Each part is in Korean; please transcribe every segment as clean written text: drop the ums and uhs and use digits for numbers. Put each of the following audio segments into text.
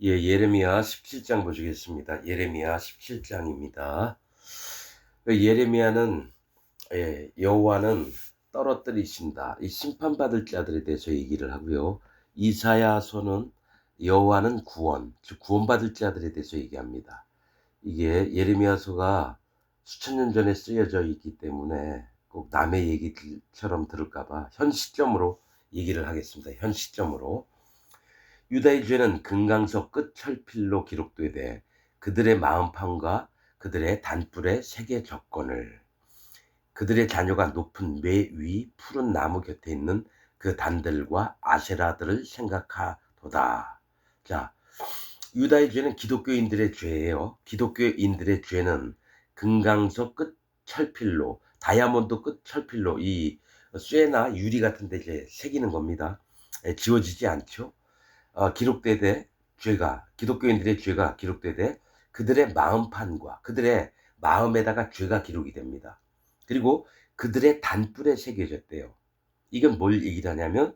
예, 예레미야 17장 보시겠습니다. 예레미야 17장입니다. 예레미야는 여호와는 떨어뜨리신다. 이 심판받을 자들에 대해서 얘기를 하고요. 이사야서는 여호와는 구원, 즉 구원받을 자들에 대해서 얘기합니다. 이게 예레미야서가 수천 년 전에 쓰여져 있기 때문에 꼭 남의 얘기처럼 들을까 봐 현 시점으로 얘기를 하겠습니다. 현 시점으로. 유다의 죄는 금강석 끝 철필로 기록되되 그들의 마음판과 그들의 단뿔의 세계 적건을 그들의 자녀가 높은 매 위 푸른 나무 곁에 있는 그 단들과 아세라들을 생각하도다. 자, 유다의 죄는 기독교인들의 죄예요. 기독교인들의 죄는 금강석 끝 철필로, 다이아몬드 끝 철필로, 이 쇠나 유리 같은 데 이제 새기는 겁니다. 지워지지 않죠. 기록되되 기독교인들의 죄가 기록되되 그들의 마음판과 그들의 마음에다가 죄가 기록이 됩니다. 그리고 그들의 단뿔에 새겨졌대요. 이건 뭘 얘기를 하냐면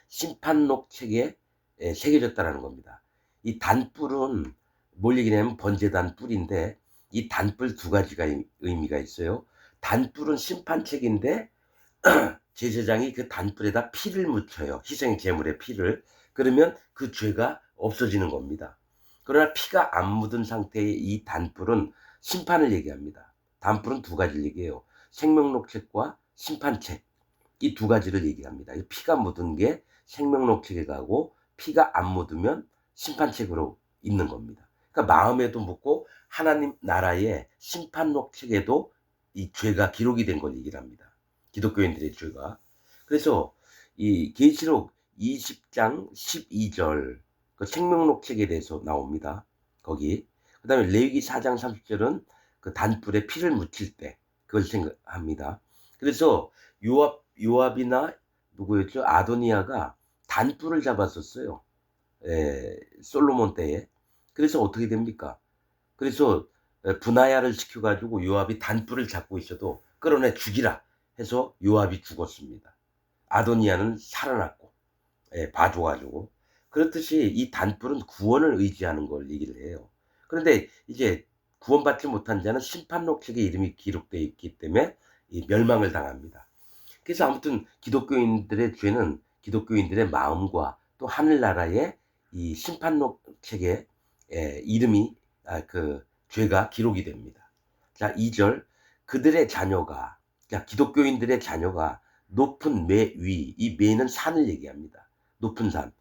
심판록 책에 새겨졌다라는 겁니다. 이 단뿔은 뭘 얘기냐면 번제단 뿔인데 이 단뿔 두 가지가 의미가 있어요. 단뿔은 심판책인데 제사장이 그 단뿔에다 피를 묻혀요. 희생 제물의 피를. 그러면 그 죄가 없어지는 겁니다. 그러나 피가 안 묻은 상태의 이 단뿔은 심판을 얘기합니다. 단뿔은 두 가지를 얘기해요. 생명록책과 심판책. 이 두 가지를 얘기합니다. 피가 묻은 게 생명록책에 가고 피가 안 묻으면 심판책으로 있는 겁니다. 그러니까 마음에도 묻고 하나님 나라의 심판록책에도 이 죄가 기록이 된 걸 얘기를 합니다. 기독교인들의 죄가. 그래서 이 계시록 20장 12절 그 생명록책에 대해서 나옵니다. 거기. 그다음에 레위기 4장 30절은 그 단뿔에 피를 묻힐 때 그걸 생각합니다. 그래서 요압이나 누구였죠? 아도니아가 단뿔을 잡았었어요. 솔로몬 때에. 그래서 어떻게 됩니까? 그래서 분하야를 시켜가지고 요압이 단뿔을 잡고 있어도 끌어내 죽이라 해서 요압이 죽었습니다. 아도니아는 살아났고, 봐줘가지고. 그렇듯이 이 단뿔은 구원을 의지하는 걸 얘기를 해요. 그런데 이제 구원받지 못한 자는 심판록책에 이름이 기록되어 있기 때문에 이 멸망을 당합니다. 그래서 아무튼 기독교인들의 죄는 기독교인들의 마음과 또 하늘나라의 이 심판록책에 이름이 그 죄가 기록이 됩니다. 자, 2절 그들의 자녀가 자, 기독교인들의 자녀가 높은 매 위, 이 매는 산을 얘기합니다. 높은 산.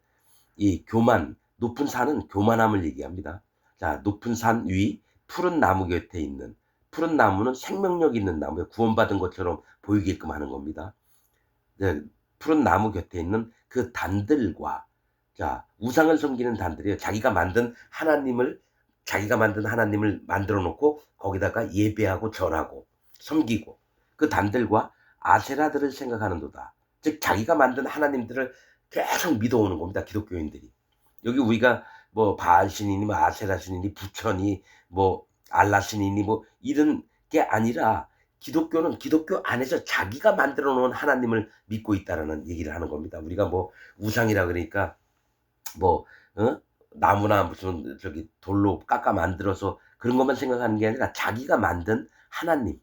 이 교만, 높은 산은 교만함을 얘기합니다. 자, 높은 산 위 푸른 나무 곁에 있는 푸른 나무는 생명력 있는 나무에 구원받은 것처럼 보이게끔 하는 겁니다. 네, 푸른 나무 곁에 있는 그 단들과 자, 우상을 섬기는 단들이에요. 자기가 만든 하나님을 만들어 놓고 거기다가 예배하고 절하고 섬기고 그 단들과 아세라들을 생각하는도다. 즉 자기가 만든 하나님들을 계속 믿어오는 겁니다. 기독교인들이. 여기 우리가 뭐 바알 신이니 뭐 아세라 신이니 부처니 뭐 알라 신이니 뭐 이런 게 아니라 기독교는 기독교 안에서 자기가 만들어 놓은 하나님을 믿고 있다라는 얘기를 하는 겁니다. 우리가 뭐 우상이라 그러니까 뭐 나무나 무슨 저기 돌로 깎아 만들어서 그런 것만 생각하는 게 아니라 자기가 만든 하나님,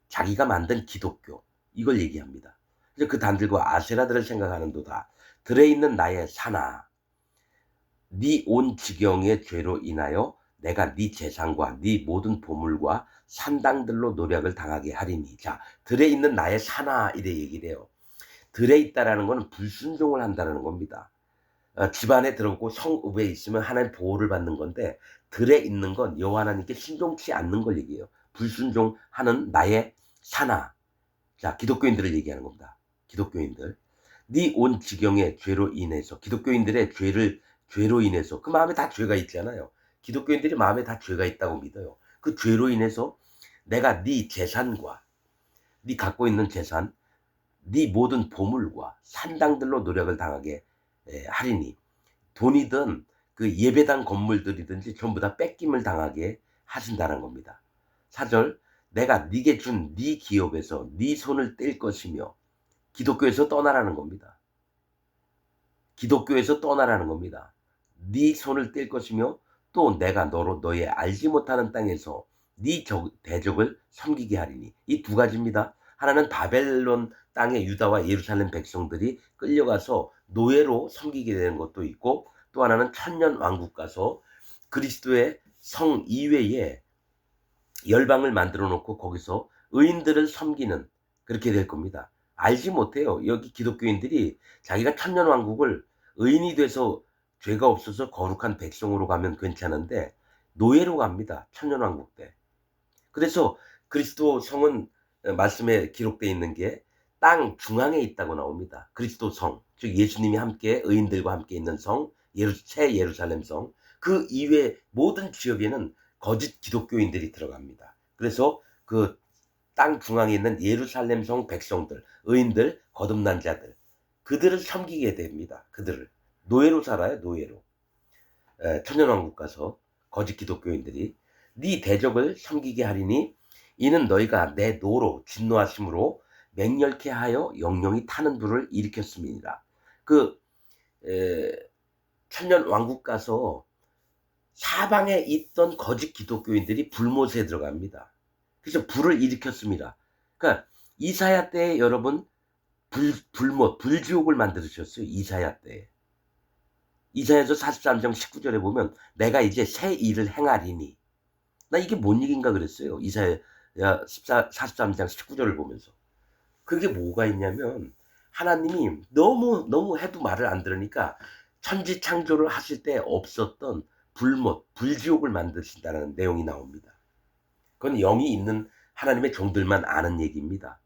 자기가 만든 기독교 이걸 얘기합니다. 그래서 그 단들과 아세라들을 생각하는도다. 들에 있는 나의 산아, 네 온 지경의 죄로 인하여 내가 네 재산과 네 모든 보물과 산당들로 노력을 당하게 하리니. 자, 들에 있는 나의 산아 이래 얘기를 해요. 들에 있다라는 것은 불순종을 한다는 겁니다. 집안에 들어오고 성읍에 있으면 하나님 보호를 받는 건데 들에 있는 건 여호와 하나님께 순종치 않는 걸 얘기해요. 불순종하는 나의 산하. 자, 기독교인들을 얘기하는 겁니다. 기독교인들. 네 온 지경의 죄로 인해서 기독교인들의 죄로 인해서 그 마음에 다 죄가 있잖아요. 기독교인들이 마음에 다 죄가 있다고 믿어요. 그 죄로 인해서 내가 네 재산과 네 갖고 있는 재산, 네 모든 보물과 산당들로 노력을 당하게 하리니 돈이든 그 예배당 건물들이든지 전부 다 뺏김을 당하게 하신다는 겁니다. 4절 내가 네게 준 네 기업에서 네 손을 뗄 것이며 기독교에서 떠나라는 겁니다. 기독교에서 떠나라는 겁니다. 네 손을 뗄 것이며 또 내가 너로 너의 알지 못하는 땅에서 네 대적을 섬기게 하리니. 이 두 가지입니다. 하나는 바벨론 땅의 유다와 예루살렘 백성들이 끌려가서 노예로 섬기게 되는 것도 있고, 또 하나는 천년 왕국 가서 그리스도의 성 이외에 열방을 만들어 놓고 거기서 의인들을 섬기는, 그렇게 될 겁니다. 알지 못해요. 여기 기독교인들이 자기가 천년 왕국을 의인이 돼서 죄가 없어서 거룩한 백성으로 가면 괜찮은데 노예로 갑니다. 천년 왕국 때. 그래서 그리스도 성은 말씀에 기록되어 있는 게 땅 중앙에 있다고 나옵니다. 그리스도 성, 즉 예수님이 함께 의인들과 함께 있는 성, 새 예루살렘 성, 그 이외 모든 지역에는 거짓 기독교인들이 들어갑니다. 그래서 그 땅 중앙에 있는 예루살렘 성 백성들, 의인들, 거듭난 자들, 그들을 섬기게 됩니다. 그들을 노예로 살아요. 노예로. 천년왕국 가서 거짓 기독교인들이 네 대적을 섬기게 하리니 이는 너희가 내 노로 진노하심으로 맹렬케 하여 영영이 타는 불을 일으켰음이니라. 천년왕국 가서 사방에 있던 거짓 기독교인들이 불못에 들어갑니다. 그래서 불을 일으켰습니다. 그러니까 이사야 때에 여러분 불못, 불지옥을 만들으셨어요. 이사야 때에. 이사야서 43장 19절에 보면 내가 이제 새 일을 행하리니. 나 이게 뭔 얘기인가 그랬어요. 이사야 43장 19절을 보면서. 그게 뭐가 있냐면 하나님이 너무 해도 말을 안 들으니까 천지 창조를 하실 때 없었던 불못, 불지옥을 만드신다는 내용이 나옵니다. 그건 영이 있는 하나님의 종들만 아는 얘기입니다.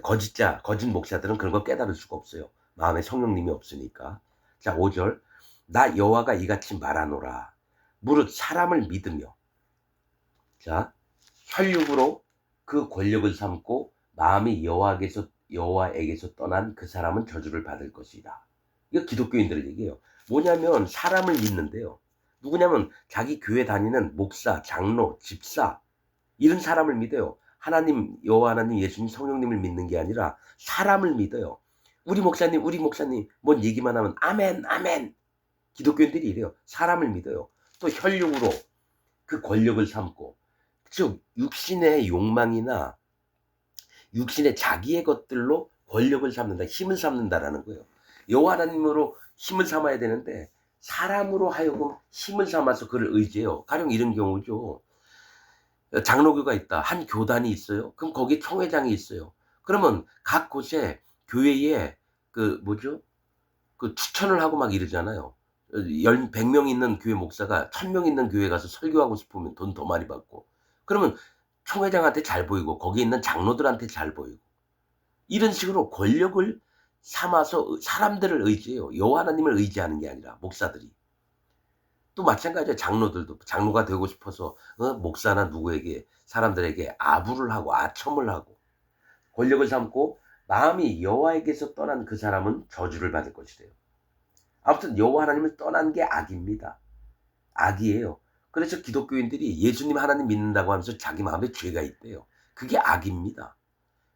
거짓 목사들은 그런 거 깨달을 수가 없어요. 마음에 성령님이 없으니까. 자, 5절. 나 여호와가 이같이 말하노라. 무릇 사람을 믿으며, 자, 혈육으로 그 권력을 삼고 마음이 여호와에게서 떠난 그 사람은 저주를 받을 것이다. 이거 기독교인들 얘기예요. 뭐냐면 사람을 믿는데요. 누구냐면 자기 교회 다니는 목사, 장로, 집사, 이런 사람을 믿어요. 하나님, 여호와 하나님, 예수님, 성령님을 믿는 게 아니라 사람을 믿어요. 우리 목사님 뭔 얘기만 하면 아멘, 아멘. 기독교인들이 이래요. 사람을 믿어요. 또 혈육으로 그 권력을 삼고, 즉 육신의 욕망이나 육신의 자기의 것들로 권력을 삼는다, 힘을 삼는다라는 거예요. 여호와 하나님으로 힘을 삼아야 되는데 사람으로 하여금 힘을 삼아서 그를 의지해요. 가령 이런 경우죠. 장로교가 있다. 한 교단이 있어요. 그럼 거기에 총회장이 있어요. 그러면 각 곳에 교회에 그 추천을 하고 막 이러잖아요. 100명 있는 교회 목사가 1000명 있는 교회 가서 설교하고 싶으면 돈 더 많이 받고. 그러면 총회장한테 잘 보이고 거기 있는 장로들한테 잘 보이고. 이런 식으로 권력을 삼아서 사람들을 의지해요. 여호와 하나님을 의지하는 게 아니라 목사들이. 또 마찬가지예요. 장로들도 장로가 되고 싶어서 목사나 누구에게 사람들에게 아부를 하고 아첨을 하고 권력을 삼고 마음이 여호와에게서 떠난 그 사람은 저주를 받을 것이래요. 아무튼 여호와 하나님을 떠난 게 악입니다. 악이에요. 그래서 기독교인들이 예수님 하나님 믿는다고 하면서 자기 마음에 죄가 있대요. 그게 악입니다.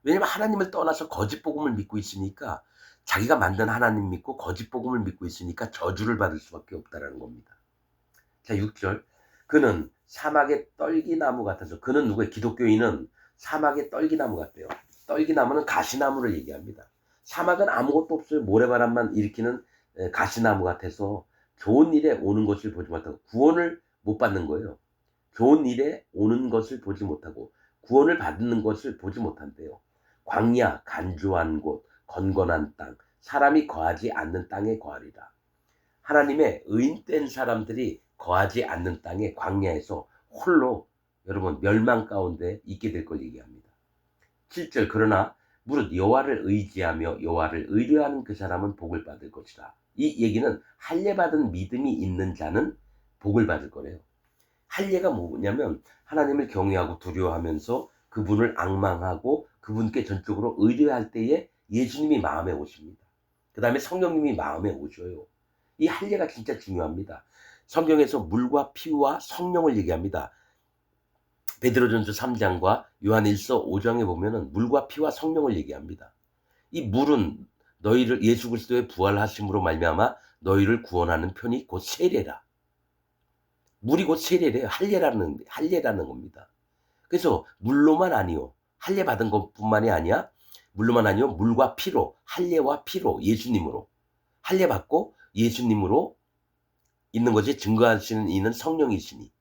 왜냐면 하나님을 떠나서 거짓 복음을 믿고 있으니까 자기가 만든 하나님 믿고 거짓 복음을 믿고 있으니까 저주를 받을 수밖에 없다라는 겁니다. 자, 6절. 그는 사막의 떨기나무 같아서, 그는 누구예요? 기독교인은 사막의 떨기나무 같대요. 떨기나무는 가시나무를 얘기합니다. 사막은 아무것도 없어요. 모래바람만 일으키는 가시나무 같아서 좋은 일에 오는 것을 보지 못하고 구원을 못 받는 거예요. 좋은 일에 오는 것을 보지 못하고 구원을 받는 것을 보지 못한대요. 광야, 간조한 곳, 건건한 땅, 사람이 거하지 않는 땅에 거하리라. 하나님의 의인된 사람들이 거하지 않는 땅에 광야에서 홀로 여러분 멸망 가운데 있게 될 걸 얘기합니다. 7절. 그러나 무릇 여호와를 의지하며 여호와를 의뢰하는 그 사람은 복을 받을 것이라. 이 얘기는 할례 받은 믿음이 있는 자는 복을 받을 거래요. 할례가 뭐냐면 하나님을 경외하고 두려워하면서 그분을 앙망하고 그분께 전적으로 의뢰할 때에 예수님이 마음에 오십니다. 그 다음에 성령님이 마음에 오셔요. 이 할례가 진짜 중요합니다. 성경에서 물과 피와 성령을 얘기합니다. 베드로전서 3장과 요한일서 5장에 보면은 물과 피와 성령을 얘기합니다. 이 물은 너희를 예수 그리스도의 부활하심으로 말미암아 너희를 구원하는 편이 곧 세례라. 물이 곧 세례래요. 할례라는 겁니다. 그래서 물로만 아니요. 할례 받은 것뿐만이 아니야. 물로만 아니요. 물과 피로, 할례와 피로 예수님으로 할례 받고 예수님으로 있는 것이 증거하시는 이는 성령이시니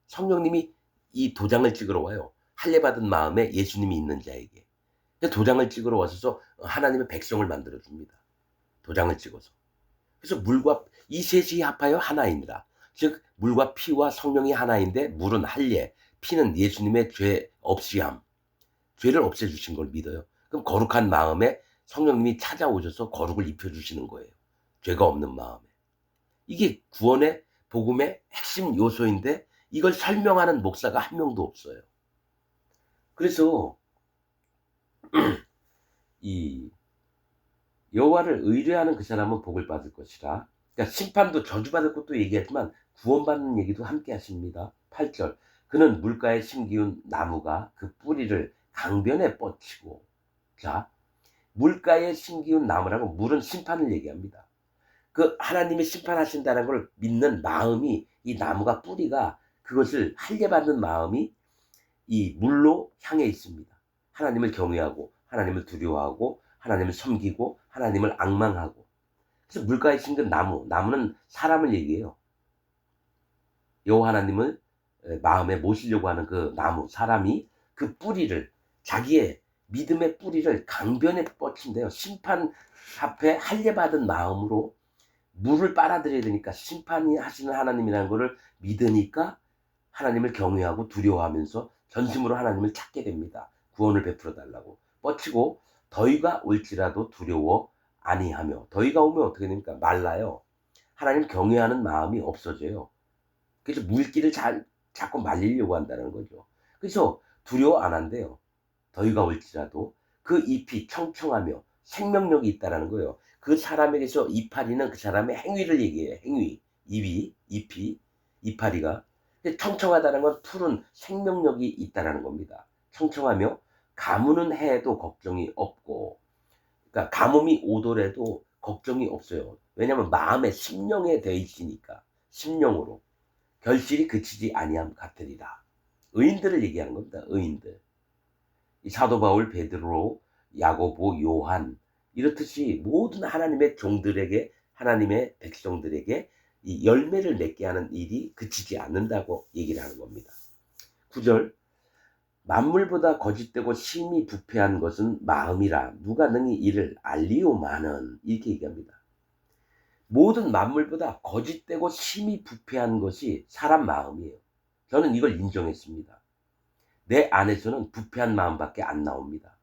성령님이 이 도장을 찍으러 와요. 할례 받은 마음에 예수님이 있는 자에게. 도장을 찍으러 와서 하나님의 백성을 만들어 줍니다. 도장을 찍어서. 그래서 물과 이 셋이 합하여 하나이니라. 즉 물과 피와 성령이 하나인데 물은 할례, 피는 예수님의 죄 없이함. 죄를 없애주신 걸 믿어요. 그럼 거룩한 마음에 성령님이 찾아오셔서 거룩을 입혀주시는 거예요. 죄가 없는 마음에. 이게 구원의 복음의 핵심 요소인데 이걸 설명하는 목사가 한 명도 없어요. 그래서 이 여호와를 의뢰하는 그 사람은 복을 받을 것이라. 그러니까 심판도 저주받을 것도 얘기하지만 구원받는 얘기도 함께 하십니다. 8절 그는 물가에 심기운 나무가 그 뿌리를 강변에 뻗치고. 자, 물가에 심기운 나무라고 물은 심판을 얘기합니다. 그 하나님이 심판하신다는 걸 믿는 마음이 이 나무가 뿌리가 그것을 할례받는 마음이 이 물로 향해 있습니다. 하나님을 경외하고 하나님을 두려워하고 하나님을 섬기고 하나님을 앙망하고. 그래서 물가에 심은 나무는 사람을 얘기해요. 여호와 하나님을 마음에 모시려고 하는 그 나무 사람이 그 뿌리를 자기의 믿음의 뿌리를 강변에 뻗친대요. 심판 앞에 할례받은 마음으로 물을 빨아들여야 되니까 심판이 하시는 하나님이라는 것을 믿으니까 하나님을 경외하고 두려워하면서 전심으로 하나님을 찾게 됩니다. 구원을 베풀어 달라고 뻗치고 더위가 올지라도 두려워 아니하며. 더위가 오면 어떻게 됩니까? 말라요. 하나님 경외하는 마음이 없어져요. 그래서 물기를 자꾸 말리려고 한다는 거죠. 그래서 두려워 안 한대요. 더위가 올지라도 그 잎이 청청하며 생명력이 있다는 거예요. 그 사람에게서 이파리는 그 사람의 행위를 얘기해요. 행위, 잎이, 이파리가. 청청하다는 건 푸른 생명력이 있다는 겁니다. 청청하며 가뭄은 해도 걱정이 없고. 그러니까 가뭄이 오더라도 걱정이 없어요. 왜냐하면 마음에 심령에 되어 있으니까. 심령으로. 결실이 그치지 아니함 같으리라. 의인들을 얘기하는 겁니다. 의인들. 이 사도 바울, 베드로, 야고보, 요한 이렇듯이 모든 하나님의 종들에게 하나님의 백성들에게 이 열매를 맺게 하는 일이 그치지 않는다고 얘기를 하는 겁니다. 9절 만물보다 거짓되고 심히 부패한 것은 마음이라 누가 능히 이를 알리오마는 이렇게 얘기합니다. 모든 만물보다 거짓되고 심히 부패한 것이 사람 마음이에요. 저는 이걸 인정했습니다. 내 안에서는 부패한 마음밖에 안 나옵니다.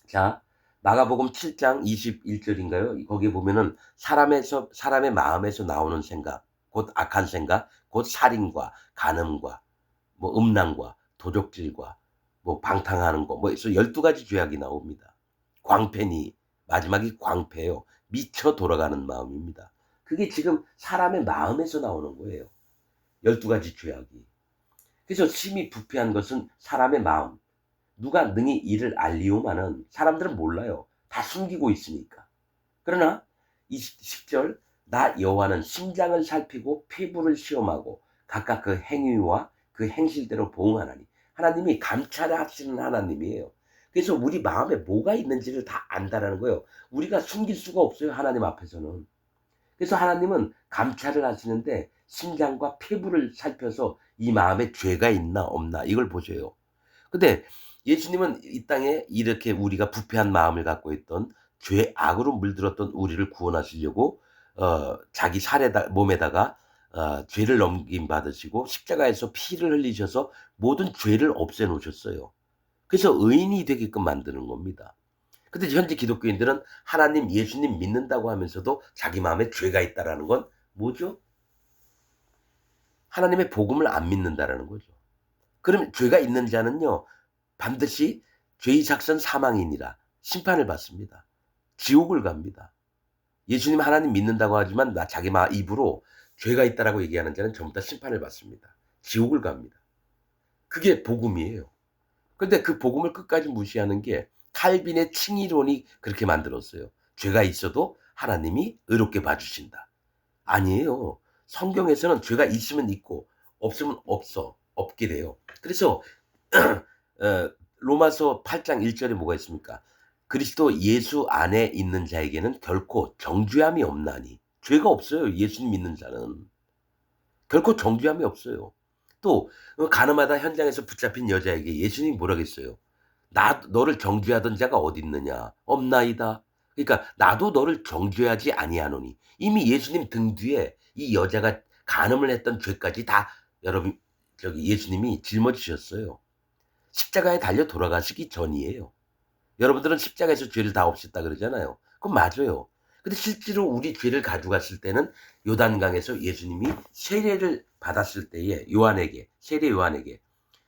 자, 마가복음 7장 21절인가요? 거기에 보면은 사람의 마음에서 나오는 생각, 곧 악한 생각, 곧 살인과 간음과 뭐 음란과 도적질과 뭐 방탕하는 거, 뭐 해서 12가지 죄악이 나옵니다. 광패니, 마지막이 광패예요. 미쳐 돌아가는 마음입니다. 그게 지금 사람의 마음에서 나오는 거예요. 12가지 죄악이. 그래서 심히 부패한 것은 사람의 마음. 누가 능히 이를 알리오마는 사람들은 몰라요. 다 숨기고 있으니까. 그러나 10절 나 여호와는 심장을 살피고 피부를 시험하고 각각 그 행위와 그 행실대로 보응하나니. 하나님이 감찰하시는 하나님이에요. 그래서 우리 마음에 뭐가 있는지를 다 안다라는 거예요. 우리가 숨길 수가 없어요. 하나님 앞에서는. 그래서 하나님은 감찰을 하시는데 심장과 피부를 살펴서 이 마음에 죄가 있나 없나 이걸 보셔요. 근데 예수님은 이 땅에 이렇게 우리가 부패한 마음을 갖고 있던 죄악으로 물들었던 우리를 구원하시려고 자기 몸에다가 죄를 넘김 받으시고 십자가에서 피를 흘리셔서 모든 죄를 없애 놓으셨어요. 그래서 의인이 되게끔 만드는 겁니다. 근데 현재 기독교인들은 하나님, 예수님 믿는다고 하면서도 자기 마음에 죄가 있다라는 건 뭐죠? 하나님의 복음을 안 믿는다라는 거죠. 그러면 죄가 있는 자는요, 반드시 죄의 작선 사망이니라 심판을 받습니다. 지옥을 갑니다. 예수님 하나님 믿는다고 하지만 자기 입으로 죄가 있다라고 얘기하는 자는 전부 다 심판을 받습니다. 지옥을 갑니다. 그게 복음이에요. 그런데 그 복음을 끝까지 무시하는 게 칼빈의 칭의론이 그렇게 만들었어요. 죄가 있어도 하나님이 의롭게 봐주신다. 아니에요. 성경에서는 죄가 있으면 있고 없으면 없게 돼요. 그래서 로마서 8장 1절에 뭐가 있습니까? 그리스도 예수 안에 있는 자에게는 결코 정죄함이 없나니. 죄가 없어요, 예수님 믿는 자는. 결코 정죄함이 없어요. 또 가늠하다 현장에서 붙잡힌 여자에게 예수님이 뭐라 그랬어요? 너를 정죄하던 자가 어디 있느냐? 없나이다. 그러니까 나도 너를 정죄하지 아니하노니. 이미 예수님 등 뒤에 이 여자가 간음을 했던 죄까지 다 여러분 예수님이 짊어지셨어요. 십자가에 달려 돌아가시기 전이에요. 여러분들은 십자가에서 죄를 다 없앴다 그러잖아요. 그건 맞아요. 근데 실제로 우리 죄를 가져갔을 때는 요단강에서 예수님이 세례를 받았을 때에 세례 요한에게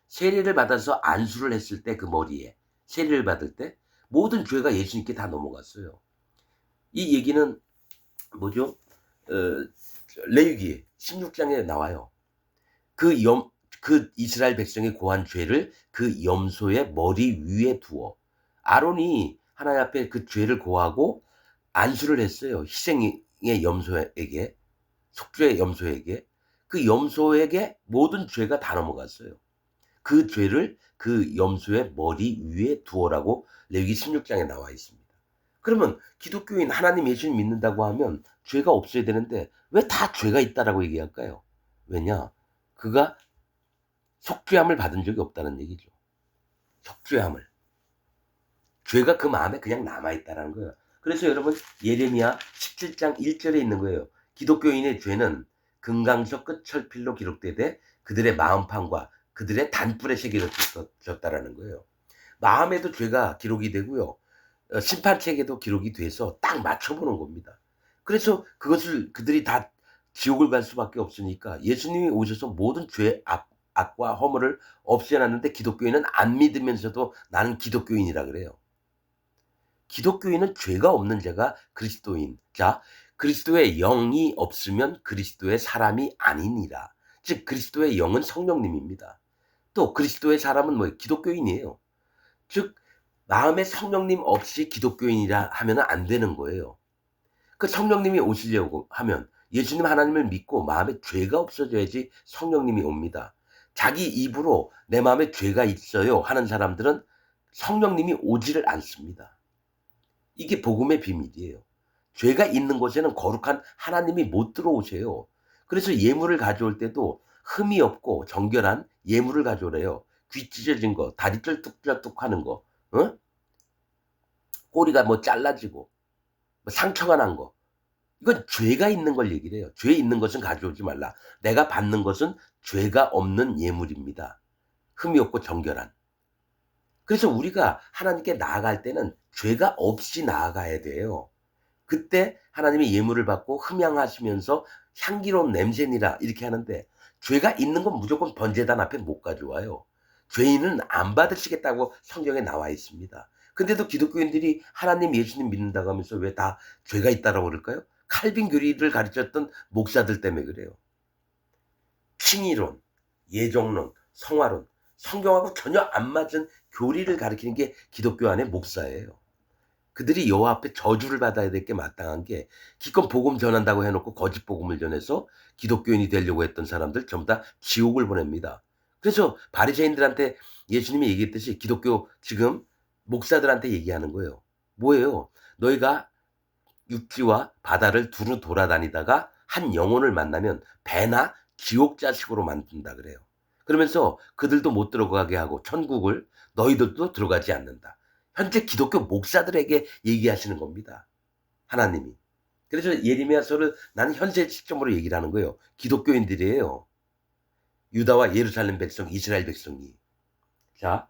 세례를 받아서 안수를 했을 때 그 머리에 세례를 받을 때 모든 죄가 예수님께 다 넘어갔어요. 이 얘기는 뭐죠? 레위기 16장에 나와요. 그 이스라엘 백성이 고한 죄를 그 염소의 머리 위에 두어 아론이 하나님 앞에 그 죄를 고하고 안수를 했어요. 희생의 염소에게, 속죄의 염소에게. 그 염소에게 모든 죄가 다 넘어갔어요. 그 죄를 그 염소의 머리 위에 두어라고 레위기 16장에 나와 있습니다. 그러면 기독교인 하나님 예수님 믿는다고 하면 죄가 없어야 되는데 왜 다 죄가 있다라고 얘기할까요? 왜냐? 그가 속죄함을 받은 적이 없다는 얘기죠. 속죄함을. 죄가 그 마음에 그냥 남아있다라는 거예요. 그래서 여러분 예레미야 17장 1절에 있는 거예요. 기독교인의 죄는 금강석 끝철필로 기록되되 그들의 마음판과 그들의 단뿔에 새겨졌다라는 거예요. 마음에도 죄가 기록이 되고요. 심판책에도 기록이 돼서 딱 맞춰보는 겁니다. 그래서 그것을 그들이 다 지옥을 갈 수밖에 없으니까 예수님이 오셔서 모든 악과 허물을 없애놨는데 기독교인은 안 믿으면서도 나는 기독교인이라 그래요. 기독교인은 죄가 없는 자가 그리스도인. 자, 그리스도의 영이 없으면 그리스도의 사람이 아니니라. 즉 그리스도의 영은 성령님입니다. 또 그리스도의 사람은 뭐예요? 기독교인이에요. 즉 마음에 성령님 없이 기독교인이라 하면 안 되는 거예요. 그 성령님이 오시려고 하면 예수님 하나님을 믿고 마음에 죄가 없어져야지 성령님이 옵니다. 자기 입으로 내 마음에 죄가 있어요 하는 사람들은 성령님이 오지를 않습니다. 이게 복음의 비밀이에요. 죄가 있는 곳에는 거룩한 하나님이 못 들어오세요. 그래서 예물을 가져올 때도 흠이 없고 정결한 예물을 가져오래요. 귀 찢어진 거, 다리 쩔뚝쩔뚝 하는 거, 어? 꼬리가 뭐 잘라지고, 뭐 상처가 난 거. 이건 죄가 있는 걸 얘기를 해요. 죄 있는 것은 가져오지 말라. 내가 받는 것은 죄가 없는 예물입니다. 흠이 없고 정결한. 그래서 우리가 하나님께 나아갈 때는 죄가 없이 나아가야 돼요. 그때 하나님이 예물을 받고 흠양하시면서 향기로운 냄새니라 이렇게 하는데 죄가 있는 건 무조건 번제단 앞에 못 가져와요. 죄인은 안 받으시겠다고 성경에 나와 있습니다. 근데도 기독교인들이 하나님 예수님 믿는다고 하면서 왜 다 죄가 있다라고 그럴까요? 칼빈 교리를 가르쳤던 목사들 때문에 그래요. 칭의론, 예정론, 성화론, 성경하고 전혀 안 맞은 교리를 가르치는 게 기독교 안의 목사예요. 그들이 여호와 앞에 저주를 받아야 될 게 마땅한 게 기껏 복음 전한다고 해놓고 거짓 복음을 전해서 기독교인이 되려고 했던 사람들 전부 다 지옥을 보냅니다. 그래서 바리새인들한테 예수님이 얘기했듯이 기독교 지금 목사들한테 얘기하는 거예요. 뭐예요? 너희가 육지와 바다를 두루 돌아다니다가 한 영혼을 만나면 배나 지옥 자식으로 만든다 그래요. 그러면서 그들도 못 들어가게 하고 천국을 너희들도 들어가지 않는다. 현재 기독교 목사들에게 얘기하시는 겁니다. 하나님이. 그래서 예레미야서를 나는 현재 시점으로 얘기를 하는 거예요. 기독교인들이에요. 유다와 예루살렘 백성, 이스라엘 백성이. 자,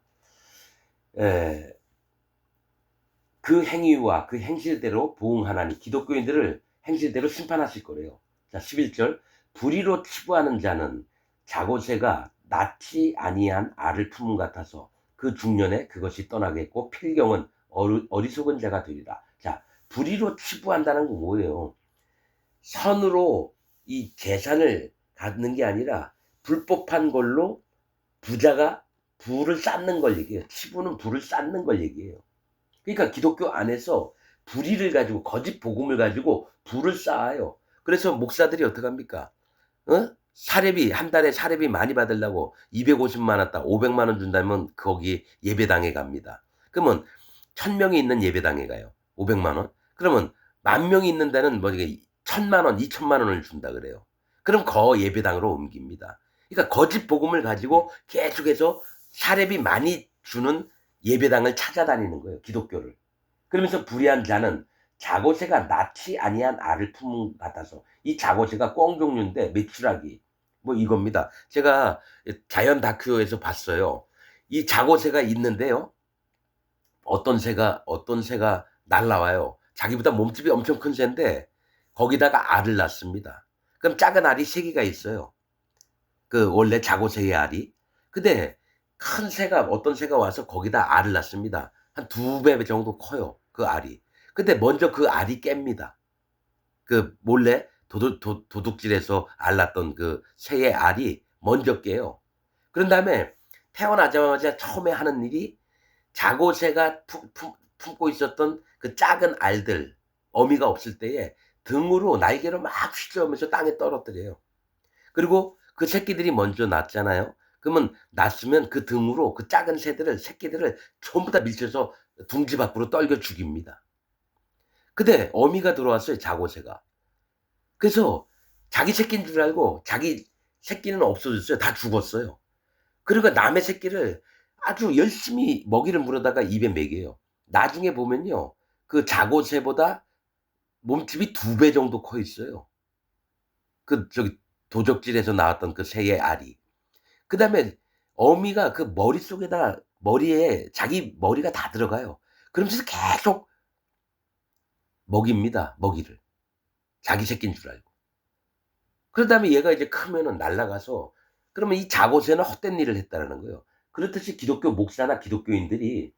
그 행위와 그 행실대로 부응하나니 기독교인들을 행실대로 심판하실 거래요. 자, 11절. 불의로 치부하는 자는 자고새가 낳지 아니한 알을 품은 같아서 그 중년에 그것이 떠나겠고 필경은 어리석은 자가 되리라. 자, 불의로 치부한다는 건 뭐예요? 선으로 이 재산을 갖는 게 아니라 불법한 걸로 부자가 부를 쌓는 걸 얘기해요. 치부는 부를 쌓는 걸 얘기해요. 그러니까 기독교 안에서 불의를 가지고 거짓 복음을 가지고 부를 쌓아요. 그래서 목사들이 어떡합니까? 사례비 한 달에 사례비 많이 받으려고 250만 왔다 500만 원 준다면 거기 예배당에 갑니다. 그러면 1000명이 있는 예배당에 가요. 500만 원. 그러면 10,000명이 있는 데는 뭐 이게 1000만 원, 2000만 원을 준다 그래요. 그럼 예배당으로 옮깁니다. 그러니까 거짓 복음을 가지고 계속해서 사례비 많이 주는 예배당을 찾아다니는 거예요, 기독교를. 그러면서 불의한 자는 자고새가 낳지 아니한 알을 품은 같아서, 이 자고새가 꿩 종류인데 메추라기 뭐 이겁니다. 제가 자연 다큐에서 봤어요. 이 자고새가 있는데요. 어떤 새가 날라와요. 자기보다 몸집이 엄청 큰 새인데 거기다가 알을 낳습니다. 그럼 작은 알이 3개가 있어요. 그 원래 자고새의 알이. 근데 큰 새가 어떤 새가 와서 거기다 알을 낳습니다. 한 2배 정도 커요, 그 알이. 근데 먼저 그 알이 깹니다. 그 몰래 도둑질해서 알 낳던 그 새의 알이 먼저 깨요. 그런 다음에 태어나자마자 처음에 하는 일이 자고새가 품고 있었던 그 작은 알들, 어미가 없을 때에 등으로 날개로 막 휘저으면서 땅에 떨어뜨려요. 그리고 그 새끼들이 먼저 낳잖아요. 그러면 낳았으면 그 등으로 그 작은 새끼들을 전부 다 밀쳐서 둥지 밖으로 떨겨 죽입니다. 근데 어미가 들어왔어요, 자고새가. 그래서 자기 새끼인 줄 알고 자기 새끼는 없어졌어요. 다 죽었어요. 그러니까 남의 새끼를 아주 열심히 먹이를 물어다가 입에 먹여요. 나중에 보면요, 그 자고새보다 몸집이 2배 정도 커 있어요. 그 저기 도적질에서 나왔던 그 새의 알이. 그다음에 어미가 그 머리에 자기 머리가 다 들어가요. 그러면서 계속 먹입니다, 먹이를. 자기 새끼인 줄 알고. 그런 다음에 얘가 이제 크면은 날아가서, 그러면 이 자고새는 헛된 일을 했다라는 거예요. 그렇듯이 기독교 목사나 기독교인들이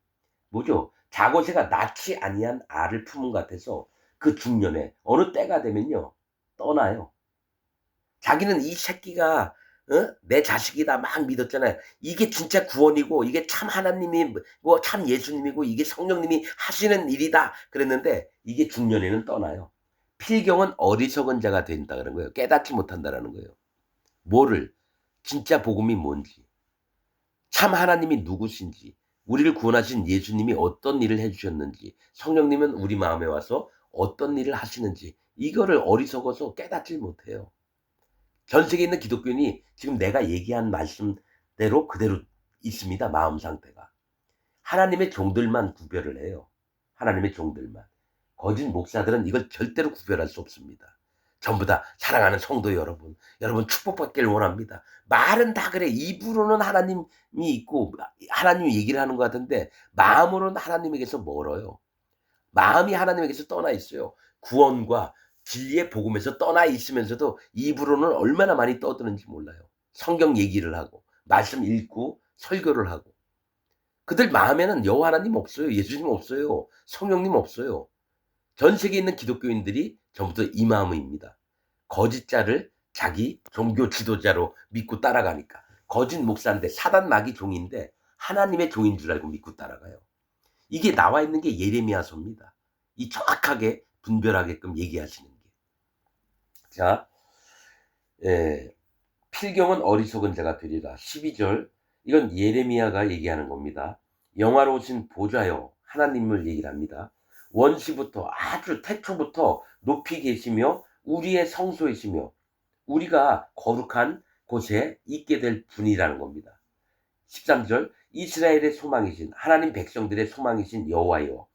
뭐죠? 자고새가 낳지 아니한 알을 품은 것 같아서 그 중년에 어느 때가 되면요, 떠나요. 자기는 이 새끼가 내 자식이다 막 믿었잖아요. 이게 진짜 구원이고 이게 참 하나님이 뭐 참 예수님이고 이게 성령님이 하시는 일이다 그랬는데 이게 중년에는 떠나요. 필경은 어리석은 자가 된다 그런 거예요. 깨닫지 못한다라는 거예요. 뭐를? 진짜 복음이 뭔지, 참 하나님이 누구신지, 우리를 구원하신 예수님이 어떤 일을 해 주셨는지, 성령님은 우리 마음에 와서 어떤 일을 하시는지, 이거를 어리석어서 깨닫질 못해요. 전 세계에 있는 기독교인이 지금 내가 얘기한 말씀대로 그대로 있습니다, 마음 상태가. 하나님의 종들만 구별을 해요. 하나님의 종들만. 거짓 목사들은 이걸 절대로 구별할 수 없습니다. 전부 다 사랑하는 성도 여러분, 여러분 축복받기를 원합니다. 말은 다 그래. 입으로는 하나님이 있고 하나님 얘기를 하는 것 같은데 마음으로는 하나님에게서 멀어요. 마음이 하나님에게서 떠나 있어요. 구원과 진리의 복음에서 떠나 있으면서도 입으로는 얼마나 많이 떠드는지 몰라요. 성경 얘기를 하고 말씀 읽고 설교를 하고. 그들 마음에는 여호와 하나님 없어요. 예수님 없어요. 성령님 없어요. 전 세계에 있는 기독교인들이 전부 다 이 마음입니다. 거짓자를 자기 종교 지도자로 믿고 따라가니까. 거짓 목사인데 사단 마귀 종인데 하나님의 종인 줄 알고 믿고 따라가요. 이게 나와 있는 게 예레미야서입니다. 이 정확하게 분별하게끔 얘기하시는 게. 자, 예, 필경은 어리석은 자가 되리라. 12절. 이건 예레미야가 얘기하는 겁니다. 영화로우신 보좌여, 하나님을 얘기를 합니다. 원시부터 아주 태초부터 높이 계시며 우리의 성소이시며 우리가 거룩한 곳에 있게 될 분이라는 겁니다. 13절. 이스라엘의 소망이신 하나님 백성들의 소망이신 여호와여,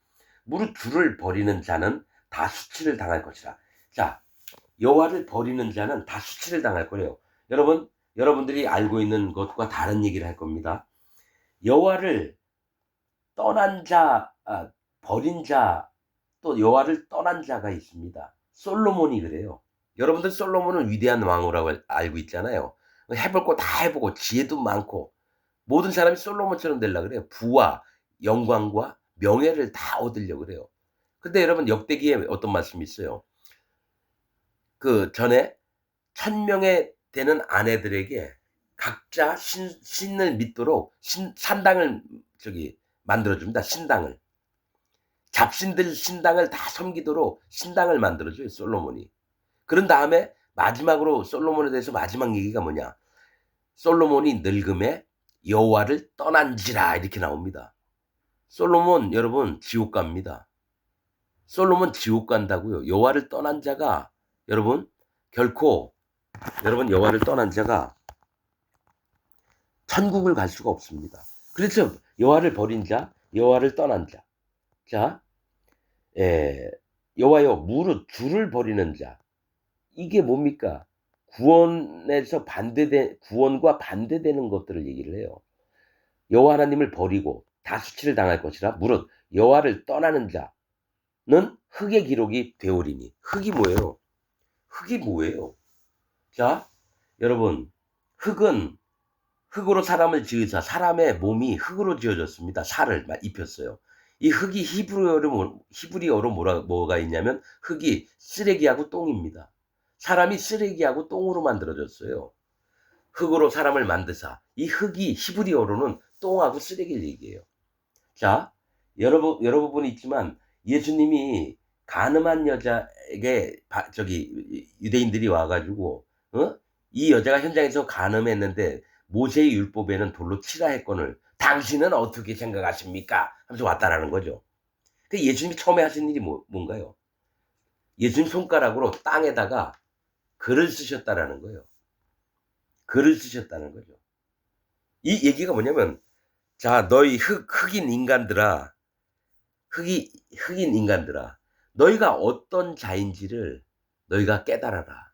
무릇 주를 버리는 자는 다 수치를 당할 것이라. 자, 여호와를 버리는 자는 다 수치를 당할 거래요. 여러분들이 알고 있는 것과 다른 얘기를 할 겁니다. 여호와를 떠난 자, 버린 자, 또 여호와를 떠난 자가 있습니다. 솔로몬이 그래요. 여러분들 솔로몬은 위대한 왕이라고 알고 있잖아요. 해볼 거 다 해보고 지혜도 많고 모든 사람이 솔로몬처럼 되려고 그래요. 부와 영광과 명예를 다 얻으려고 그래요. 근데 여러분 역대기에 어떤 말씀이 있어요. 그 전에 1000명에 되는 아내들에게 각자 신을 믿도록 산당을 만들어 줍니다. 신당을. 잡신들 신당을 다 섬기도록 신당을 만들어 줘요, 솔로몬이. 그런 다음에 마지막으로 솔로몬에 대해서 마지막 얘기가 뭐냐? 솔로몬이 늙음에 여호와를 떠난지라 이렇게 나옵니다. 솔로몬 여러분 지옥 갑니다. 솔로몬 지옥 간다고요. 여호와를 떠난 자가 여러분 결코 여러분 여호와를 떠난 자가 천국을 갈 수가 없습니다. 그래서 여호와를 버린 자, 여호와를 떠난 자. 자, 여호와여 무릇 주를 버리는 자. 이게 뭡니까? 구원에서 구원과 반대되는 것들을 얘기를 해요. 여호와 하나님을 버리고 다수치를 당할 것이라 무릇 여호와를 떠나는 자는 흙의 기록이 되오리니. 흙이 뭐예요? 흙이 뭐예요? 자, 여러분, 흙은 흙으로 사람을 지으사 사람의 몸이 흙으로 지어졌습니다. 살을 입혔어요. 이 흙이 히브리어로 뭐가 있냐면 흙이 쓰레기하고 똥입니다. 사람이 쓰레기하고 똥으로 만들어졌어요. 흙으로 사람을 만드사 이 흙이 히브리어로는 똥하고 쓰레기를 얘기해요. 자, 여러 부분이 있지만 예수님이 가늠한 여자에게 유대인들이 와가지고 이 여자가 현장에서 가늠했는데 모세의 율법에는 돌로 치라 했거늘 당신은 어떻게 생각하십니까? 하면서 왔다라는 거죠. 그 예수님이 처음에 하신 일이 뭔가요? 예수님 손가락으로 땅에다가 글을 쓰셨다라는 거예요. 글을 쓰셨다는 거죠. 이 얘기가 뭐냐면 자 너희 흑인 인간들아 흑인 인간들아 너희가 어떤 자인지를 너희가 깨달아라.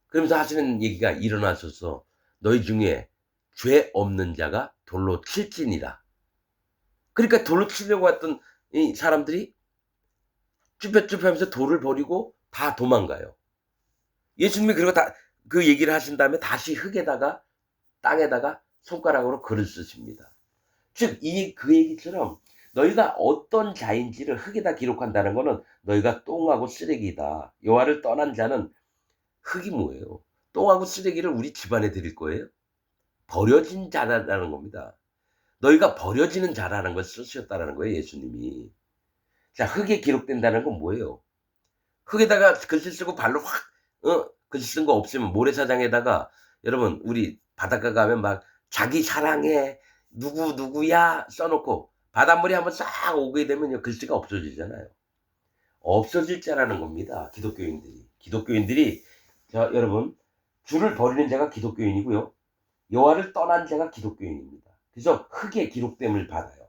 그러면서 하시는 얘기가 일어나셔서 너희 중에 죄 없는 자가 돌로 칠지니라. 그러니까 돌로 치려고 했던 이 사람들이 쭈뼛쭈뼛 하면서 돌을 버리고 다 도망가요. 예수님이 그리고 다 그 얘기를 하신 다음에 다시 흙에다가 땅에다가 손가락으로 글을 쓰십니다. 즉 그 얘기처럼 너희가 어떤 자인지를 흙에다 기록한다는 것은 너희가 똥하고 쓰레기다. 여호와를 떠난 자는 흙이 뭐예요? 똥하고 쓰레기를 우리 집안에 드릴 거예요? 버려진 자라는 겁니다. 너희가 버려지는 자라는 걸 쓰셨다는 거예요, 예수님이. 자, 흙에 기록된다는 건 뭐예요? 흙에다가 글씨 쓰고 발로 확, 글씨 쓴 거 없으면 모래사장에다가 여러분, 우리 바닷가 가면 막 자기 사랑해, 누구야 써놓고 바닷물이 한번 싹 오게 되면 글씨가 없어지잖아요. 없어질 자라는 겁니다, 기독교인들이. 자, 여러분, 주를 버리는 자가 기독교인이고요. 여호와를 떠난 자가 기독교인입니다. 그래서 흙에 기록됨을 받아요.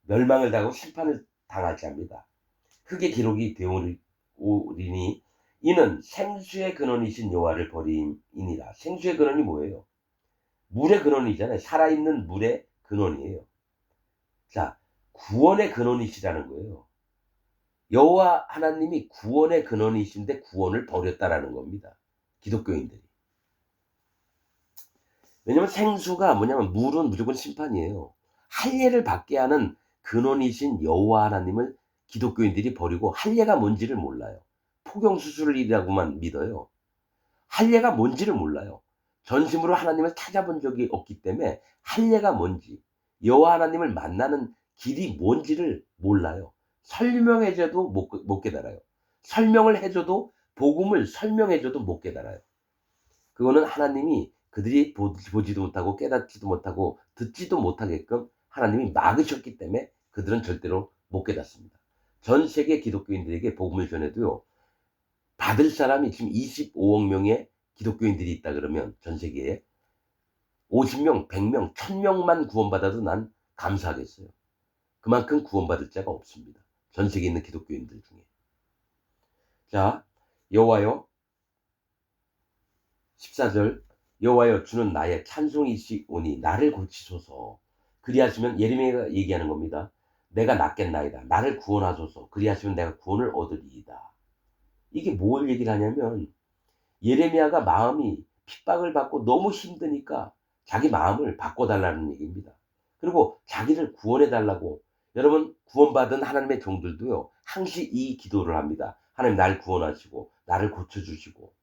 멸망을 당하고 심판을 당할 자입니다. 흙의 기록이 되오리니 이는 생수의 근원이신 여호와를 버림이니라. 생수의 근원이 뭐예요? 물의 근원이잖아요. 살아있는 물의 근원이에요. 자, 구원의 근원이시라는 거예요. 여호와 하나님이 구원의 근원이신데 구원을 버렸다라는 겁니다. 기독교인들이. 왜냐면 생수가 뭐냐면 물은 무조건 심판이에요. 할례를 받게 하는 근원이신 여호와 하나님을 기독교인들이 버리고 할례가 뭔지를 몰라요. 포경수술이라고만 믿어요. 할례가 뭔지를 몰라요. 전심으로 하나님을 찾아본 적이 없기 때문에 할례가 뭔지 여호와 하나님을 만나는 길이 뭔지를 몰라요. 설명해줘도 못 깨달아요. 설명을 해줘도 복음을 설명해줘도 못 깨달아요. 그거는 하나님이 그들이 보지도 못하고 깨닫지도 못하고 듣지도 못하게끔 하나님이 막으셨기 때문에 그들은 절대로 못 깨닫습니다. 전 세계 기독교인들에게 복음을 전해도요. 받을 사람이 지금 25억 명의 기독교인들이 있다 그러면 전 세계에 50명, 100명, 1000명만 구원받아도 난 감사하겠어요. 그만큼 구원받을 자가 없습니다. 전 세계에 있는 기독교인들 중에. 자, 여호와여 14절 여호와여 주는 나의 찬송이시오니 나를 고치소서. 그리하시면 예레미야가 얘기하는 겁니다. 내가 낫겠나이다. 나를 구원하소서. 그리하시면 내가 구원을 얻으리이다. 이게 뭘 얘기를 하냐면 예레미야가 마음이 핍박을 받고 너무 힘드니까 자기 마음을 바꿔달라는 얘기입니다. 그리고 자기를 구원해달라고. 여러분 구원받은 하나님의 종들도요. 항시 이 기도를 합니다. 하나님 날 구원하시고 나를 고쳐주시고.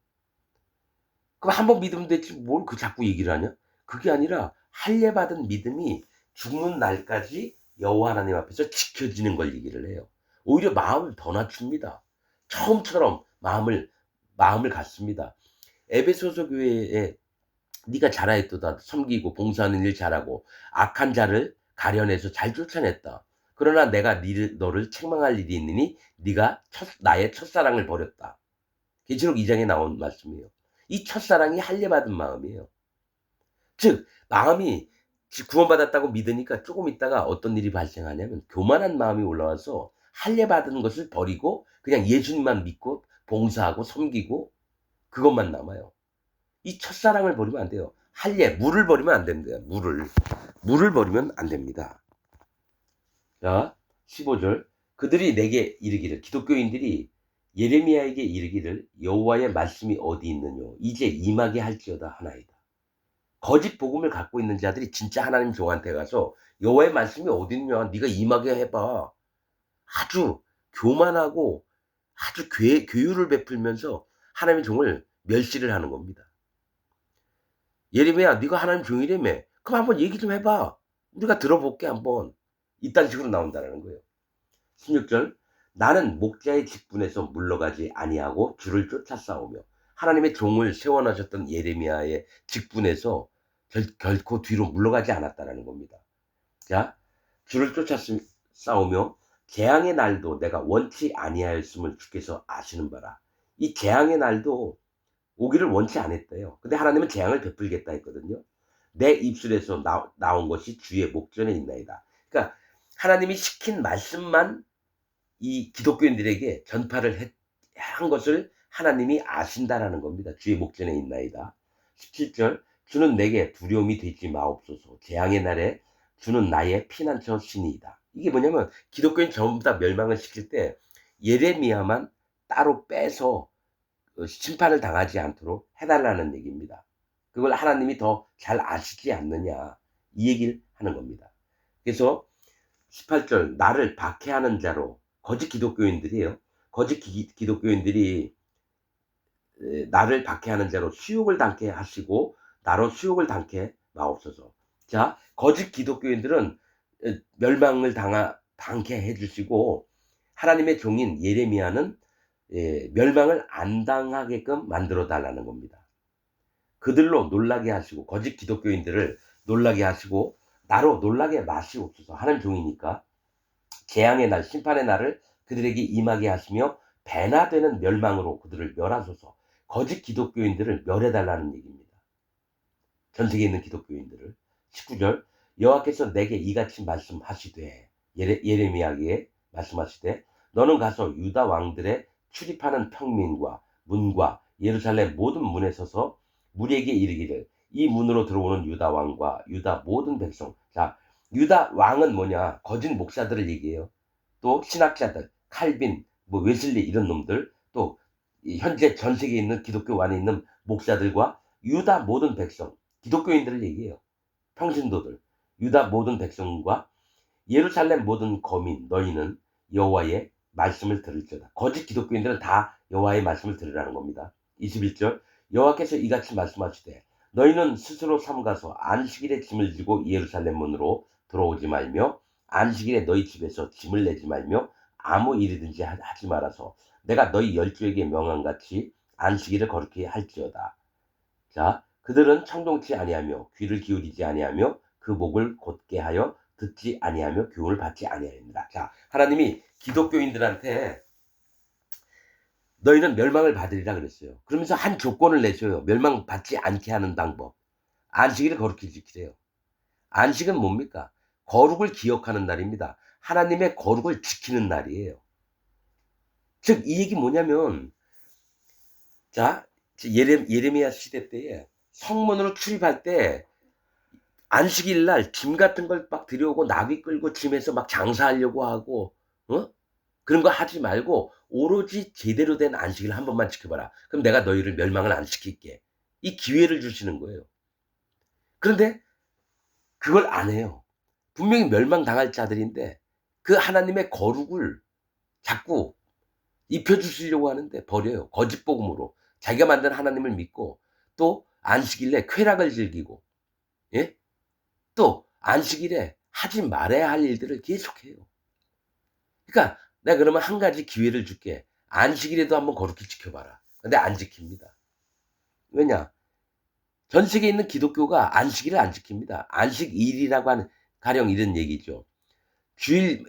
그럼 한번 믿으면 됐지 뭘 자꾸 얘기를 하냐? 그게 아니라 할례 받은 믿음이 죽는 날까지 여호와 하나님 앞에서 지켜지는 걸 얘기를 해요. 오히려 마음을 더 낮춥니다. 처음처럼 마음을 갖습니다. 에베소서 교회에 네가 잘하였도다. 섬기고 봉사하는 일 잘하고 악한 자를 가려내서 잘 쫓아냈다. 그러나 내가 너를 책망할 일이 있느니 네가 나의 첫사랑을 버렸다. 계시록 2장에 나온 말씀이에요. 이 첫사랑이 할례받은 마음이에요. 즉 마음이 구원받았다고 믿으니까 조금 있다가 어떤 일이 발생하냐면 교만한 마음이 올라와서 할례받은 것을 버리고 그냥 예수님만 믿고 봉사하고 섬기고 그것만 남아요. 이 첫사랑을 버리면 안 돼요. 물을 버리면 안 됩니다. 물을 버리면 안 됩니다. 자, 15절. 그들이 내게 이르기를, 기독교인들이 예레미야에게 이르기를 여호와의 말씀이 어디 있느뇨 이제 임하게 할지어다 하나이다. 거짓 복음을 갖고 있는 자들이 진짜 하나님 종한테 가서 여호와의 말씀이 어디 있냐 네가 임하게 해봐. 아주 교만하고 아주 괴유를 베풀면서 하나님의 종을 멸시를 하는 겁니다. 예레미야 네가 하나님 종이라며 그럼 한번 얘기 좀 해봐. 우리가 들어볼게 한번. 이딴 식으로 나온다는 거예요. 16절. 나는 목자의 직분에서 물러가지 아니하고 주를 쫓아 싸우며 하나님의 종을 세워놓으셨던 예레미야의 직분에서 결코 뒤로 물러가지 않았다는 겁니다. 자, 주를 쫓아 싸우며 재앙의 날도 내가 원치 아니하였음을 주께서 아시는 바라. 이 재앙의 날도 오기를 원치 않았대요. 근데 하나님은 재앙을 베풀겠다 했거든요. 내 입술에서 나온 것이 주의 목전에 있나이다. 그러니까 하나님이 시킨 말씀만 이 기독교인들에게 전파를 한 것을 하나님이 아신다라는 겁니다. 주의 목전에 있나이다. 17절. 주는 내게 두려움이 되지 마옵소서. 재앙의 날에 주는 나의 피난처 신이이다. 이게 뭐냐면 기독교인 전부 다 멸망을 시킬 때 예레미야만 따로 빼서 심판을 당하지 않도록 해달라는 얘기입니다. 그걸 하나님이 더 잘 아시지 않느냐 이 얘기를 하는 겁니다. 그래서 18절. 나를 박해하는 자로 거짓 기독교인들이에요. 거짓 기독교인들이 나를 박해하는 자로 수욕을 당케 하시고 나로 수욕을 당케 마옵소서. 자, 거짓 기독교인들은 멸망을 당케 해주시고 하나님의 종인 예레미야는 멸망을 안 당하게끔 만들어 달라는 겁니다. 그들로 놀라게 하시고 거짓 기독교인들을 놀라게 하시고 나로 놀라게 마시옵소서. 하나님 종이니까 재앙의 날 심판의 날을 그들에게 임하게 하시며 배나 되는 멸망으로 그들을 멸하소서. 거짓 기독교인들을 멸해달라는 얘기입니다. 전 세계에 있는 기독교인들을. 19절. 여호와께서 내게 이같이 말씀하시되 예레미야에게 말씀하시되 너는 가서 유다 왕들의 출입하는 평민과 문과 예루살렘 모든 문에 서서 무리에게 이르기를 이 문으로 들어오는 유다 왕과 유다 모든 백성. 자, 유다 왕은 뭐냐? 거짓 목사들을 얘기해요. 또 신학자들, 칼빈, 웨슬리 이런 놈들, 또 현재 전 세계에 있는 기독교 안에 있는 목사들과 유다 모든 백성, 기독교인들을 얘기해요. 평신도들, 유다 모든 백성과 예루살렘 모든 거민, 너희는 여호와의 말씀을 들을지어다. 거짓 기독교인들은 다 여호와의 말씀을 들으라는 겁니다. 21절. 여호와께서 이같이 말씀하시되 너희는 스스로 삼가서 안식일에 짐을 지고 예루살렘 문으로 들어오지 말며 안식일에 너희 집에서 짐을 내지 말며 아무 일이든지 하지 말아서 내가 너희 열조에게 명한같이 안식일을 거룩히 할지어다. 자, 그들은 청종치 아니하며 귀를 기울이지 아니하며 그 목을 곧게 하여 듣지 아니하며 교훈을 받지 아니하였느니라. 자, 하나님이 기독교인들한테 너희는 멸망을 받으리라 그랬어요. 그러면서 한 조건을 내줘요. 멸망받지 않게 하는 방법. 안식일을 거룩히 지키래요. 안식은 뭡니까? 거룩을 기억하는 날입니다. 하나님의 거룩을 지키는 날이에요. 즉, 이 얘기 뭐냐면, 자, 예레미야 시대 때에 성문으로 출입할 때 안식일 날 짐 같은 걸 막 들여오고 나귀 끌고 짐에서 막 장사하려고 하고, 그런 거 하지 말고 오로지 제대로 된 안식일 한 번만 지켜봐라. 그럼 내가 너희를 멸망을 안 시킬게. 이 기회를 주시는 거예요. 그런데 그걸 안 해요. 분명히 멸망당할 자들인데 그 하나님의 거룩을 자꾸 입혀주시려고 하는데 버려요. 거짓 복음으로. 자기가 만든 하나님을 믿고 또 안식일에 쾌락을 즐기고, 예? 또 안식일에 하지 말아야 할 일들을 계속해요. 그러니까 내가 그러면 한 가지 기회를 줄게. 안식일에도 한번 거룩히 지켜봐라. 근데 안 지킵니다. 왜냐? 전 세계에 있는 기독교가 안식일을 안 지킵니다. 안식일이라고 하는 가령 이런 얘기죠. 주일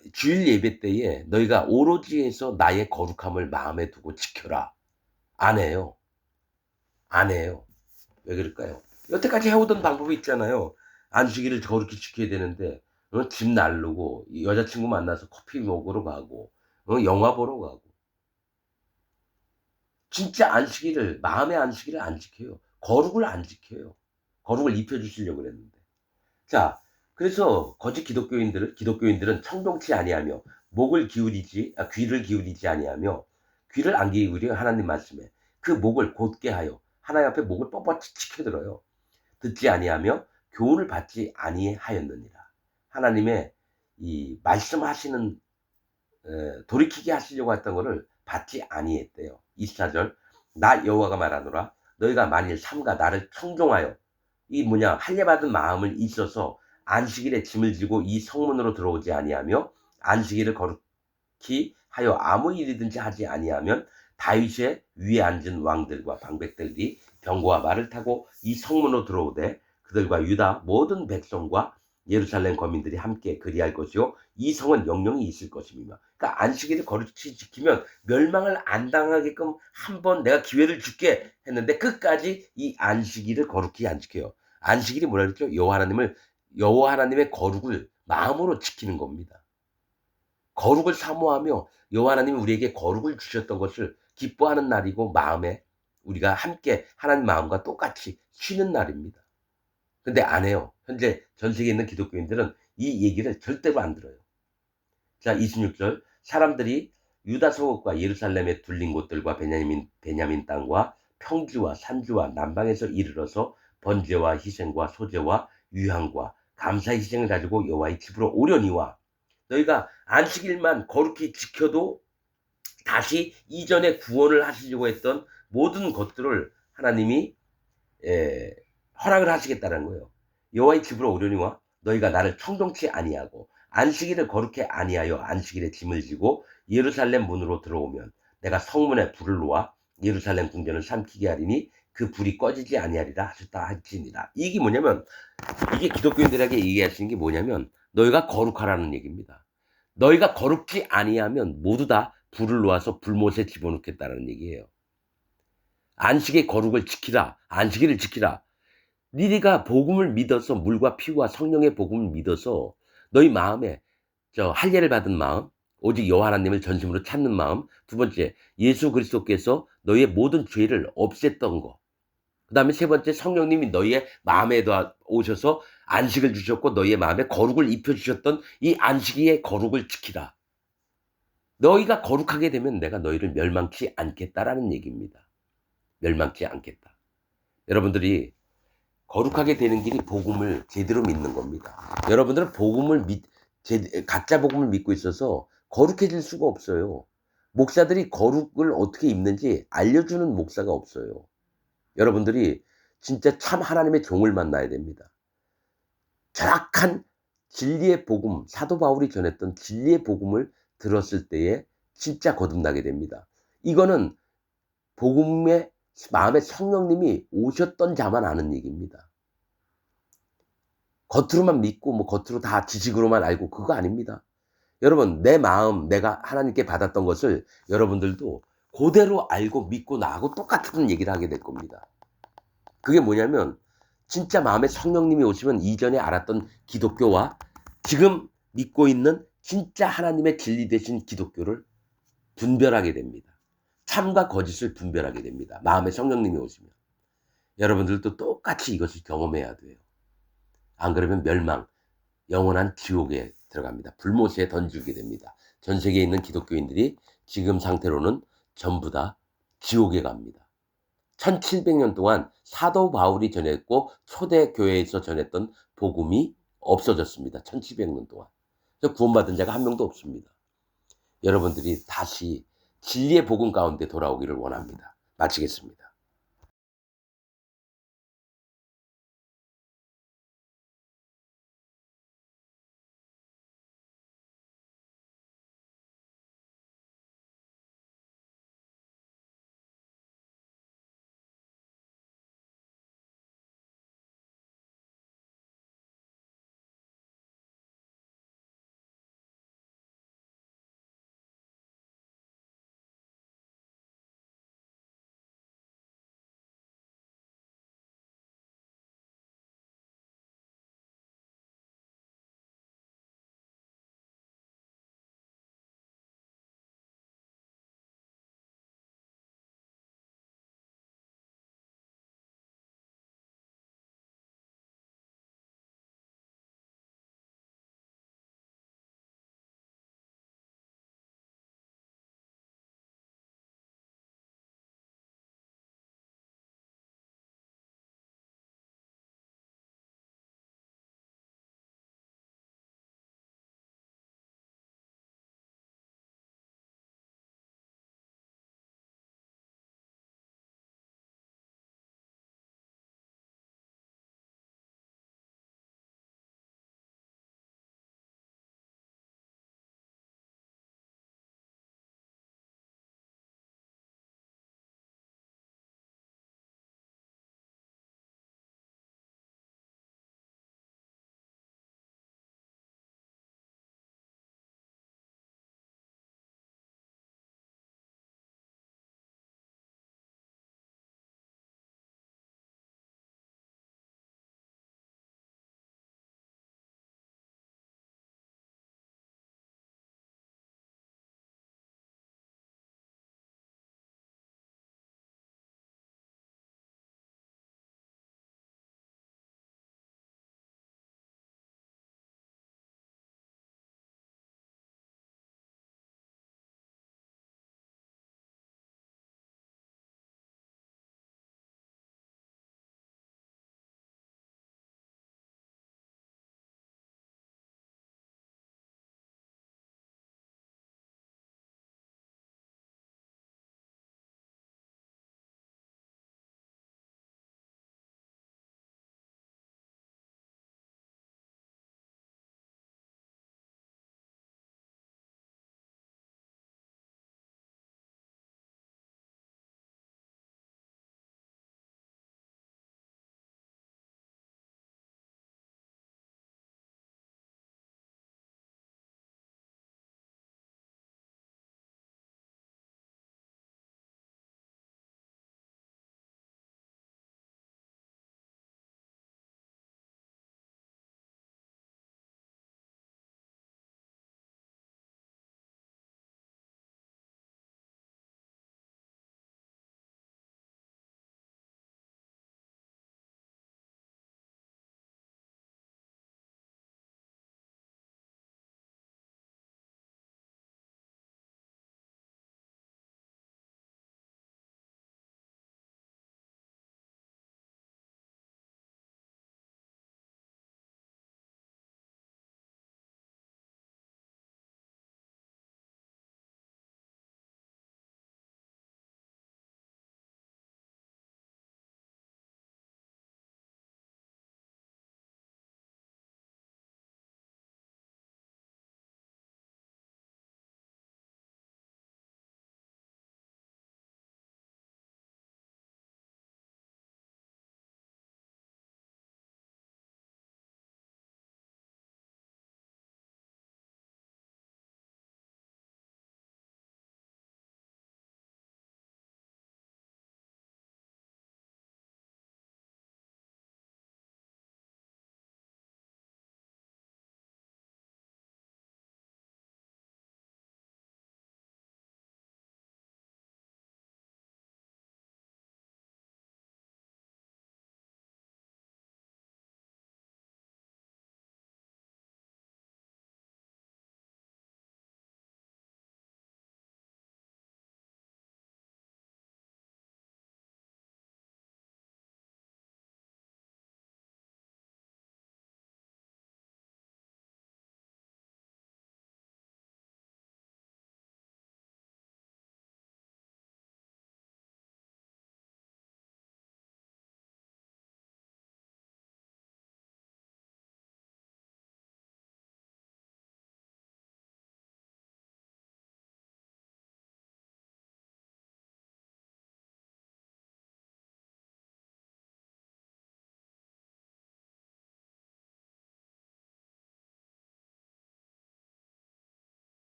예배 때에 너희가 오로지 해서 나의 거룩함을 마음에 두고 지켜라. 안 해요. 안 해요. 왜 그럴까요? 여태까지 해오던 방법이 있잖아요. 안식일을 거룩히 지켜야 되는데 집 나르고 여자친구 만나서 커피 먹으러 가고 영화 보러 가고 진짜 안식일을 마음의 안식일을 안 지켜요. 거룩을 안 지켜요. 거룩을 입혀 주시려고 그랬는데. 자, 그래서 거짓 기독교인들은 청종치 아니하며 귀를 기울이지 아니하며 귀를 안 기울여 하나님 말씀에 그 목을 곧게 하여 하나님 앞에 목을 뻣뻣이 치켜들어요. 듣지 아니하며 교훈을 받지 아니하였느니라. 하나님의 이 말씀하시는 돌이키게 하시려고 했던 것을 받지 아니했대요. 24절 나 여호와가 말하노라 너희가 만일 삼가 나를 청종하여 이 뭐냐 할례받은 마음을 있어서 안식일에 짐을 지고 이 성문으로 들어오지 아니하며 안식일을 거룩히 하여 아무 일이든지 하지 아니하면 다윗의 위에 앉은 왕들과 방백들이 병거와 말을 타고 이 성문으로 들어오되 그들과 유다 모든 백성과 예루살렘 거민들이 함께 그리할 것이요 이 성은 영영이 있을 것입니다. 그러니까 안식일을 거룩히 지키면 멸망을 안 당하게끔 한번 내가 기회를 줄게 했는데 끝까지 이 안식일을 거룩히 안 지켜요. 안식일이 뭐라 그랬죠? 여호와 하나님의 거룩을 마음으로 지키는 겁니다. 거룩을 사모하며 여호와 하나님이 우리에게 거룩을 주셨던 것을 기뻐하는 날이고 마음에 우리가 함께 하나님 마음과 똑같이 쉬는 날입니다. 근데 안 해요. 현재 전 세계에 있는 기독교인들은 이 얘기를 절대로 안 들어요. 자, 26절 사람들이 유다 서곡과 예루살렘에 둘린 곳들과 베냐민 땅과 평지와 산지와 남방에서 이르러서 번제와 희생과 소제와 유향과 감사 희생을 가지고 여호와의 집으로 오려니와 너희가 안식일만 거룩히 지켜도 다시 이전에 구원을 하시려고 했던 모든 것들을 하나님이 허락을 하시겠다는 거예요. 여호와의 집으로 오려니와 너희가 나를 청종치 아니하고 안식일을 거룩히 아니하여 안식일에 짐을 지고 예루살렘 문으로 들어오면 내가 성문에 불을 놓아 예루살렘 궁전을 삼키게 하리니 그 불이 꺼지지 아니하리라 하셨다 할지니라. 이게 뭐냐면 이게 기독교인들에게 얘기하시는 게 뭐냐면 너희가 거룩하라는 얘기입니다. 너희가 거룩지 아니하면 모두 다 불을 놓아서 불못에 집어넣겠다는 얘기예요. 안식의 거룩을 지키라. 안식일을 지키라. 니네가 복음을 믿어서 물과 피와 성령의 복음을 믿어서 너희 마음에 할례를 받은 마음, 오직 여호와 하나님을 전심으로 찾는 마음, 두 번째 예수 그리스도께서 너희의 모든 죄를 없앴던 거. 그다음에 세 번째 성령님이 너희의 마음에 오셔서 안식을 주셨고 너희의 마음에 거룩을 입혀 주셨던 이 안식의 거룩을 지키라. 너희가 거룩하게 되면 내가 너희를 멸망치 않겠다라는 얘기입니다. 멸망치 않겠다. 여러분들이 거룩하게 되는 길이 복음을 제대로 믿는 겁니다. 여러분들은 가짜 복음을 믿고 있어서 거룩해질 수가 없어요. 목사들이 거룩을 어떻게 입는지 알려주는 목사가 없어요. 여러분들이 진짜 참 하나님의 종을 만나야 됩니다. 정확한 진리의 복음, 사도 바울이 전했던 진리의 복음을 들었을 때에 진짜 거듭나게 됩니다. 이거는 복음의 마음에 성령님이 오셨던 자만 아는 얘기입니다. 겉으로만 믿고 겉으로 다 지식으로만 알고 그거 아닙니다. 여러분 내 마음 내가 하나님께 받았던 것을 여러분들도 그대로 알고 믿고 나하고 똑같은 얘기를 하게 될 겁니다. 그게 뭐냐면 진짜 마음에 성령님이 오시면 이전에 알았던 기독교와 지금 믿고 있는 진짜 하나님의 진리 되신 기독교를 분별하게 됩니다. 참과 거짓을 분별하게 됩니다. 마음에 성령님이 오시면. 여러분들도 똑같이 이것을 경험해야 돼요. 안 그러면 멸망, 영원한 지옥에 들어갑니다. 불못에 던지게 됩니다. 전 세계에 있는 기독교인들이 지금 상태로는 전부 다 지옥에 갑니다. 1700년 동안 사도 바울이 전했고 초대교회에서 전했던 복음이 없어졌습니다. 1700년 동안. 구원받은 자가 한 명도 없습니다. 여러분들이 다시 진리의 복음 가운데 돌아오기를 원합니다. 마치겠습니다.